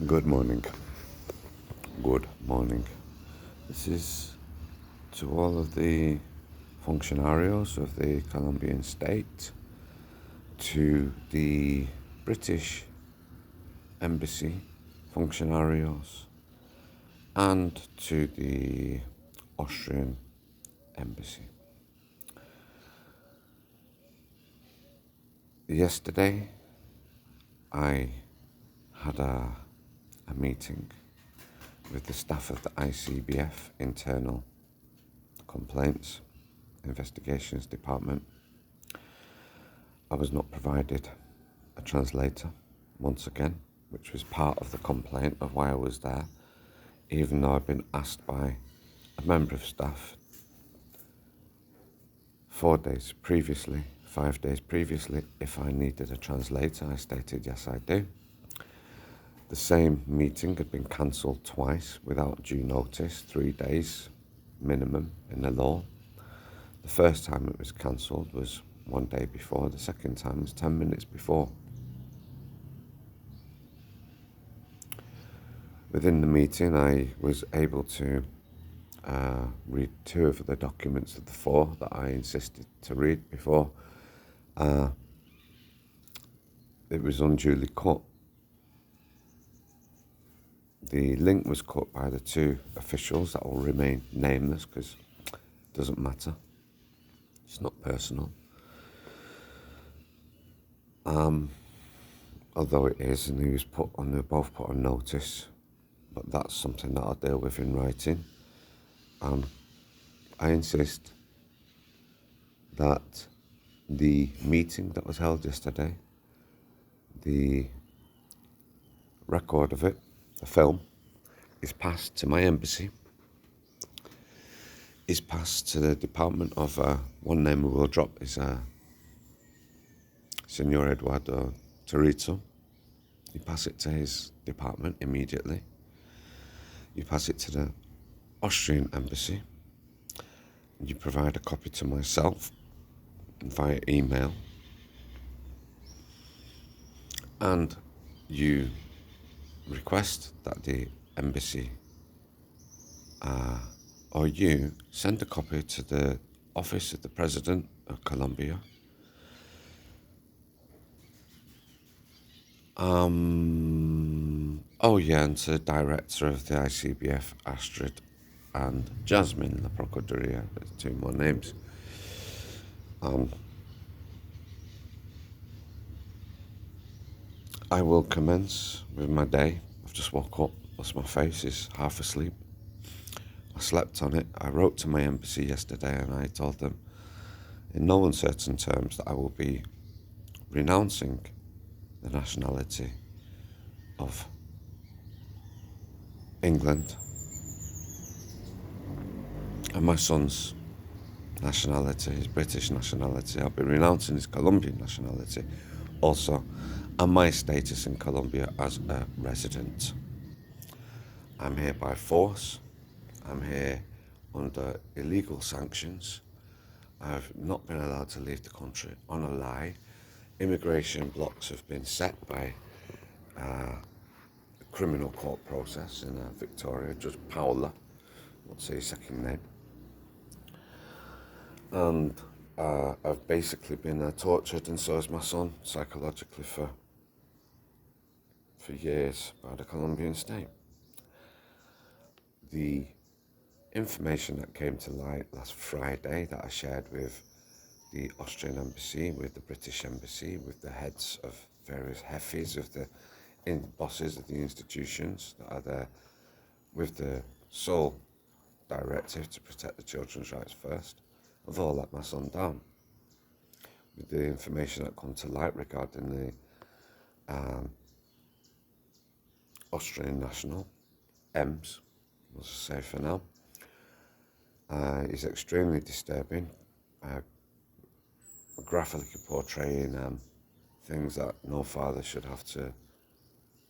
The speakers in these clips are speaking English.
Good morning. Good morning. This is to all of the functionarios of the Colombian state, to the British embassy functionarios, and to the Austrian embassy. Yesterday, I had a meeting with the staff of the ICBF Internal Complaints Investigations Department. I was not provided a translator once again, which was part of the complaint of why I was there, even though I'd been asked by a member of staff 5 days previously, if I needed a translator. I stated yes, I do. The same meeting had been cancelled twice without due notice, 3 days minimum in the law. The first time it was cancelled was 1 day before, the second time was 10 minutes before. Within the meeting, I was able to read 2 of the documents of the 4 that I insisted to read before it was unduly cut. The link was cut by the 2 officials that will remain nameless because it doesn't matter. It's not personal. Although it is, and they were both put on notice, but that's something that I'll deal with in writing. I insist that the meeting that was held yesterday, the record of it, the film, is passed to my embassy, is passed to the department of, one name we will drop is Senor Eduardo Torito. You pass it to his department immediately. You pass it to the Austrian embassy. And you provide a copy to myself via email. And you request that the embassy or you send a copy to the office of the President of Colombia. And to the director of the ICBF, Astrid, and Jasmine, La Procuraduría. There's 2 more names. I will commence with my day. I've just woke up, plus my face is half asleep. I slept on it. I wrote to my embassy yesterday and I told them in no uncertain terms that I will be renouncing the nationality of England and my son's nationality, his British nationality. I'll be renouncing his Colombian nationality also, and my status in Colombia as a resident. I'm here by force. I'm here under illegal sanctions. I've not been allowed to leave the country on a lie. Immigration blocks have been set by a criminal court process in Victoria, Judge Paula, what's his second name. And I've basically been tortured, and so has my son, psychologically for years by the Colombian state. The information that came to light last Friday that I shared with the Austrian embassy, with the British embassy, with the heads of various jefes of the bosses of the institutions that are there, with the sole directive to protect the children's rights first, have all let my son down. With the information that come to light regarding the Austrian national, EMS, we'll say for now, is extremely disturbing, graphically portraying things that no father should have to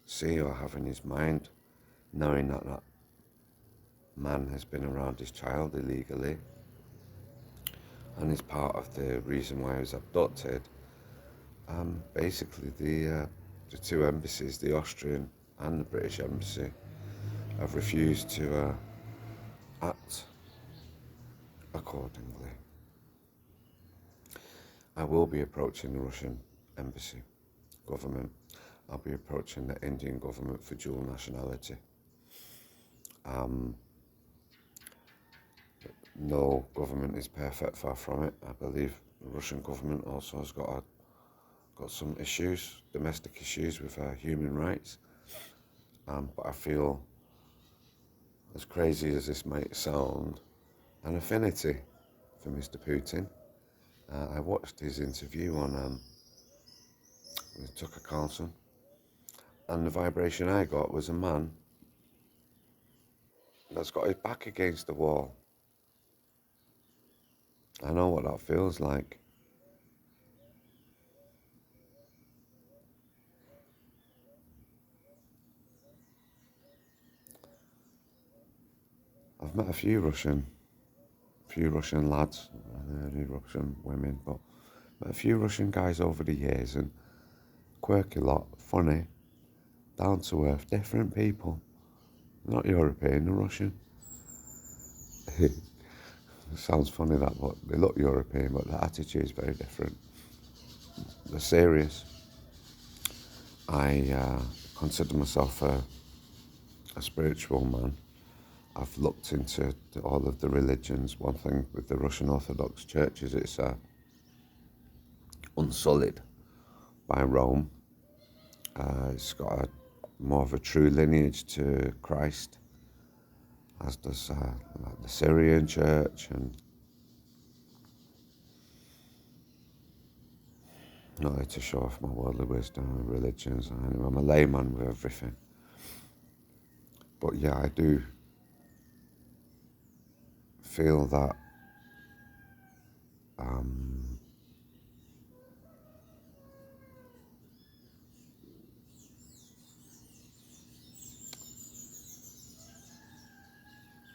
see or have in his mind, knowing that that man has been around his child illegally and is part of the reason why he was abducted. Basically, the 2 embassies, the Austrian and the British Embassy have refused to act accordingly. I will be approaching the Russian Embassy government. I'll be approaching the Indian government for dual nationality. No government is perfect, far from it. I believe the Russian government also has got some issues, domestic issues with human rights. But I feel, as crazy as this might sound, an affinity for Mr. Putin. I watched his interview on with Tucker Carlson, and the vibration I got was a man that's got his back against the wall. I know what that feels like. I've met a few Russian lads, a few Russian women, but met a few Russian guys over the years, and quirky lot, funny, down to earth, different people. Not European, they're Russian. It sounds funny that, but they look European, but their attitude is very different. They're serious. I consider myself a spiritual man. I've looked into all of the religions. One thing with the Russian Orthodox Church is it's unsullied by Rome. It's got more of a true lineage to Christ, as does like the Syrian Church, and not here to show off my worldly wisdom and religions. Anyway, I'm a layman with everything. But yeah, I do feel that I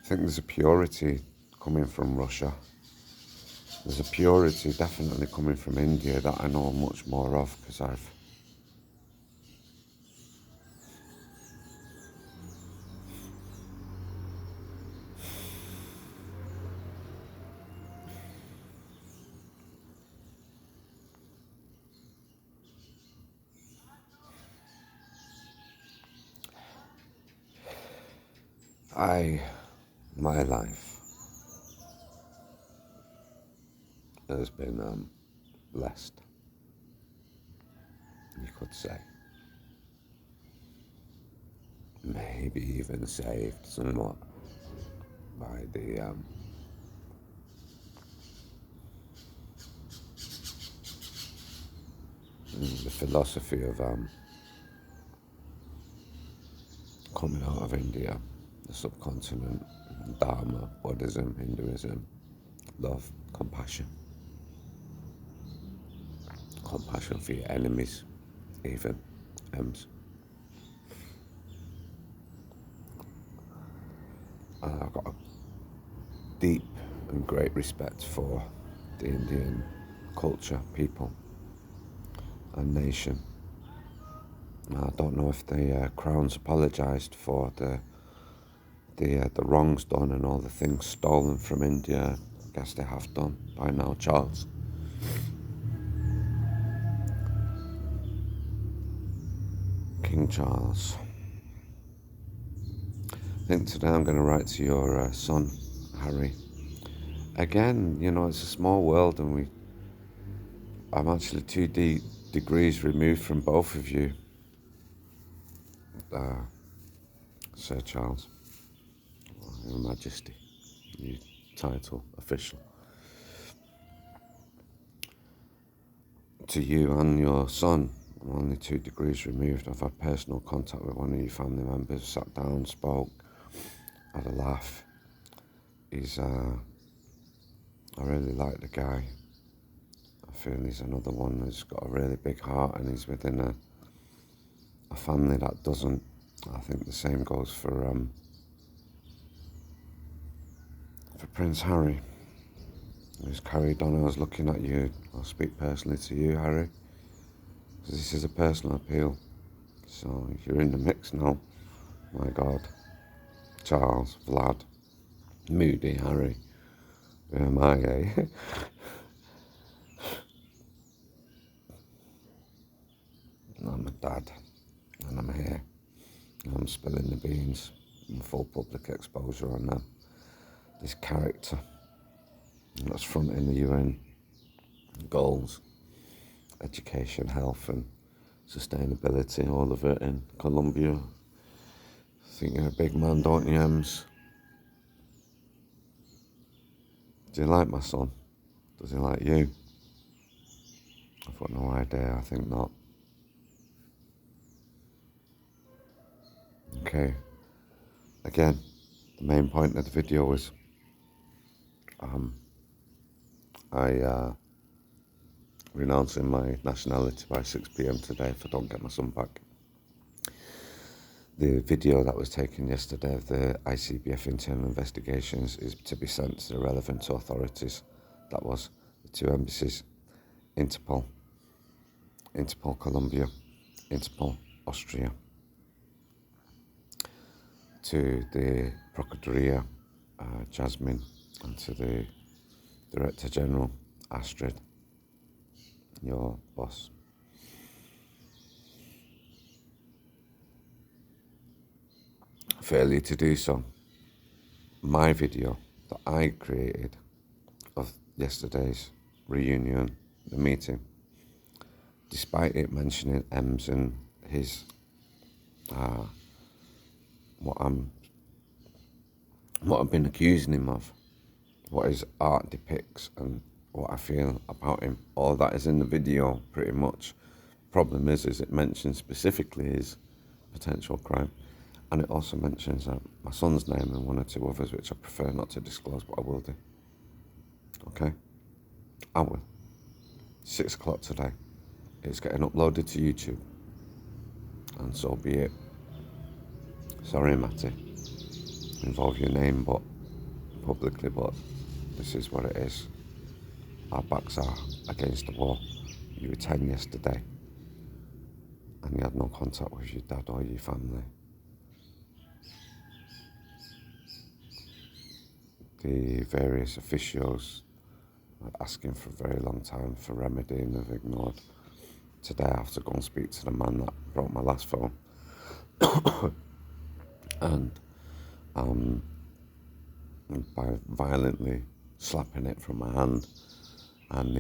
think there's a purity coming from Russia. There's a purity definitely coming from India that I know much more of, because my life has been blessed, you could say. Maybe even saved somewhat by the philosophy of coming out of India, the subcontinent, Dharma, Buddhism, Hinduism, love, compassion. Compassion for your enemies, even. I've got a deep and great respect for the Indian culture, people, and nation. I don't know if the Crown's apologised for the wrongs done and all the things stolen from India. I guess they have done by now, Charles. King Charles. I think today I'm going to write to your son, Harry. Again, you know, it's a small world, and I'm actually 2 degrees removed from both of you, Sir Charles, Your Majesty, your title, official. To you and your son, I'm only 2 degrees removed. I've had personal contact with one of your family members, sat down, spoke, had a laugh. I really like the guy. I feel he's another one who's got a really big heart, and he's within a family that doesn't. I think the same goes for Prince Harry, who's carried on. I was looking at you. I'll speak personally to you, Harry, because this is a personal appeal. So you're in the mix now. My God. Charles, Vlad, Moody, Harry. Who am I, eh? I'm a dad, and I'm here. I'm spilling the beans in full public exposure on this character that's fronting the UN goals, education, health and sustainability, all of it in Colombia. I think you're a big man, don't you, Ems? Do you like my son? Does he like you? I've got no idea, I think not. Okay, again, the main point of the video is I renouncing my nationality by 6 p.m. today if I don't get my son back. The video that was taken yesterday of the ICBF internal investigations is to be sent to the relevant authorities. That was the 2 embassies, Interpol Colombia, Interpol Austria, to the Procuraduría Jasmine, and to the Director General Astrid, your boss. Failure to do so. My video that I created of yesterday's reunion, the meeting, despite it mentioning Ems and his what I've been accusing him of, what his art depicts and what I feel about him, all that is in the video pretty much. Problem is it mentions specifically his potential crime, and it also mentions my son's name and 1 or 2 others which I prefer not to disclose, but I will do. Okay, I will. 6 o'clock today. It's getting uploaded to YouTube, and so be it. Sorry, Matty, involve your name but publicly, but this is what it is. Our backs are against the wall. You were 10 yesterday, and you had no contact with your dad or your family. The various officials are asking for a very long time for remedy and have ignored. Today I have to go and speak to the man that broke my last phone. And by violently slapping it from my hand, and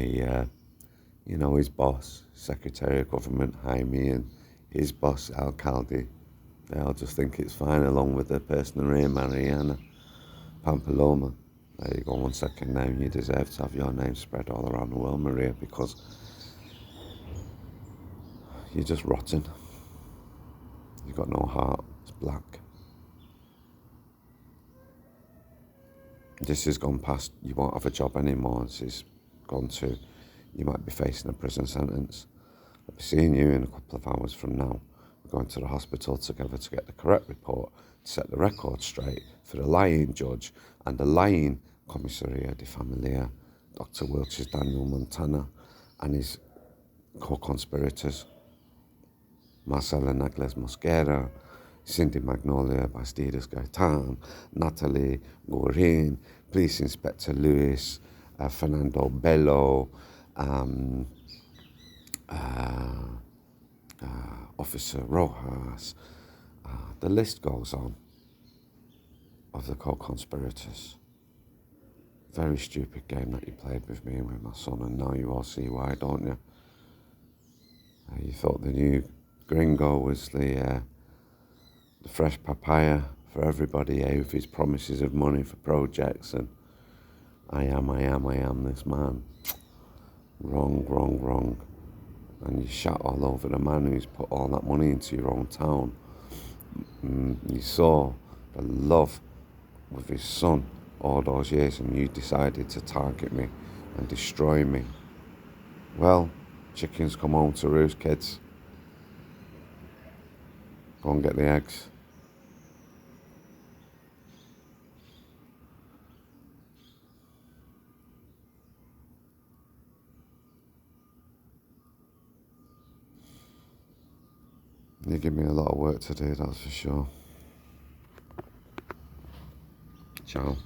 his boss, Secretary of Government Jaime, and his boss Alcalde, they all just think it's fine, along with the person Maria Mariana Pampaloma. There you go, 1 second name. You deserve to have your name spread all around the world, Maria, because you're just rotten. You've got no heart. It's black. This has gone past, you won't have a job anymore. This has gone to, you might be facing a prison sentence. I'll be seeing you in a couple of hours from now. We're going to the hospital together to get the correct report, to set the record straight for the lying judge and the lying Comisaria de Familia, Dr. Wiltshire Daniel Montana, and his co-conspirators, Marcela Nagles Mosquera, Cindy Magnolia Bastidas Gaitan, Natalie Gorin, Police Inspector Lewis, Fernando Bello, Officer Rojas. The list goes on of the co-conspirators. Very stupid game that you played with me and with my son, and now you all see why, don't you? You thought the new gringo was the fresh papaya for everybody, with his promises of money for projects, and I am this man. Wrong. And you shat all over the man who's put all that money into your own town. You saw the love with his son all those years, and you decided to target me and destroy me. Well, chickens come home to roost, kids. Go and get the eggs. You give me a lot of work to do, that's for sure. Ciao.